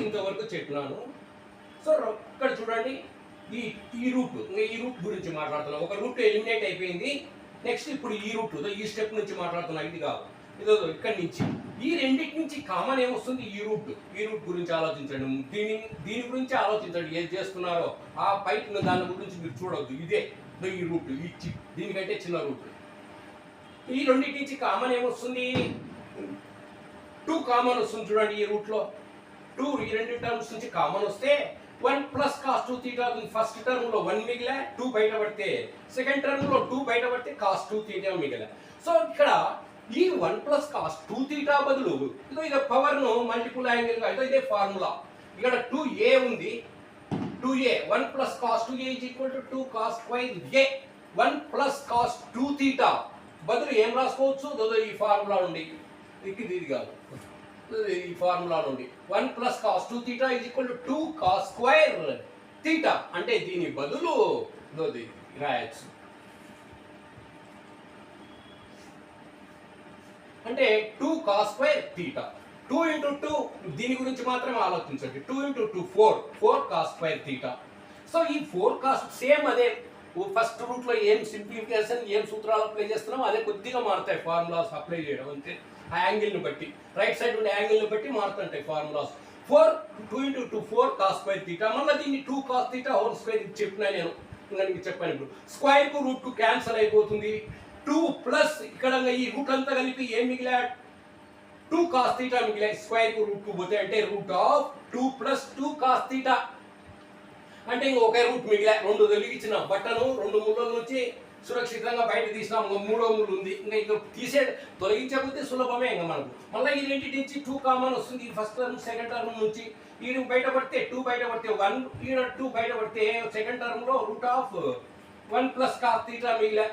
ఇంతవరకు చెప్పినాను. సో ఇక్కడ చూడండి, ఈ ఈ రూట్ గురించి మాట్లాడుతున్నాం. ఒక రూట్ ఎలిమినేట్ అయిపోయింది. నెక్స్ట్ ఇప్పుడు ఈ రూట్ ఈ స్టెప్ నుంచి మాట్లాడుతున్నా. ఇది కాదు, ఇదో ఇక్కడి నుంచి ఈ రెండింటి నుంచి కామన్ ఏమొస్తుంది? ఈ రూట్ గురించి ఆలోచించండి. దీని గురించి ఆలోచించండి. ఏది చేస్తున్నారో ఆ పైన దాని గురించి మీరు చూడవద్దు. ఇదే ఈ రూట్, దీనికంటే చిన్న రూట్. ఈ రెండింటి నుంచి కామన్ ఏమొస్తుంది? 2 కామన్ వస్తుంది. చూడండి ఈ రూట్లో 2 ఈ రెండు టర్మ్స్ నుంచి కామన్ వస్తే 1 ప్లస్ cos 2 θ. ఫస్ట్ టర్మ్ లో 1 మిగిలా, 2 బయటపడితే సెకండ్ టర్మ్ లో 2 బయటపడితే cos 2 θ మిగిలా. సో ఇక్కడ ఈ 1 ప్లస్ cos 2 θ బదులు ఇక పవర్ ను మల్టిపుల్ యాంగిల్ గా ఇదే ఫార్ములా. ఇక్కడ 2a ఉంది. 2a 1 plus cos 2a is equal to 2 cos square a. 1 plus cos 2 θ బదులు ఏం రాసుకోవచ్చు? ఈ ఫార్ములా నుండి, ఇది కాదు, ఈ ఫార్ములా నుండి 1 plus cos 2 θ is equal to 2 cos square θ. అంటే దీని బదులు రాయొచ్చు. అంటే 2 cos square θ. 2 into 2 దీని గురించి మాత్రమే ఆలోచించండి. 2 into 2 4 cos square θ. సో ఈ 4 cos సేమ్ అదే ఫస్ట్ రూట్ లో ఏం సింప్లిఫికేషన్, ఏం సూత్రాలు అప్లై చేస్తున్నామో అదే కొద్దిగా మారుతాయి ఫార్ములాస్ అప్లై చేయడం. అంతే, ఆ యాంగిల్ని బట్టి, రైట్ సైడ్ ఉండే యాంగిల్ని బట్టి మారుతుంటాయి ఫార్ములాస్. 2 into 2 4 cos square θ. మళ్ళీ దీన్ని 2 cos θ హోల్ స్క్వేర్ చెప్పినా నేను ఇంకా చెప్పాను. ఇప్పుడు స్క్వేర్ కు రూట్ కు క్యాన్సల్ అయిపోతుంది. 2 ప్లస్ ఇక్కడ ఈ రూట్ అంతా కలిపి ఏం మిగిలా? 2 cos θ మిగిలా. స్క్వేర్ కు రూట్ కు పోతే అంటే రూట్ ఆఫ్ 2 ప్లస్ 2 cos θ. అంటే ఇంకొకే రూట్ మిగిలా. 2 తొలగించిన బట్టను 2 ముళ్ళ నుంచి సురక్షితంగా బయట తీసినాం. ఇంకా 3వ ముళ్ళు ఉంది. ఇంకా తొలగించకపోతే సులభమే ఇంకా మనకు. మళ్ళీ ఈ రెండింటి నుంచి 2 కామన్ వస్తుంది. ఫస్ట్ టర్మ్ సెకండ్ టర్మ్ నుంచి ఈ బయటపడితే 2 బయటపడితే 1, ఈ 2 బయటపడితే సెకండ్ టర్మ్ లో రూట్ ఆఫ్ 1 ప్లస్ cos θ మిగిలా.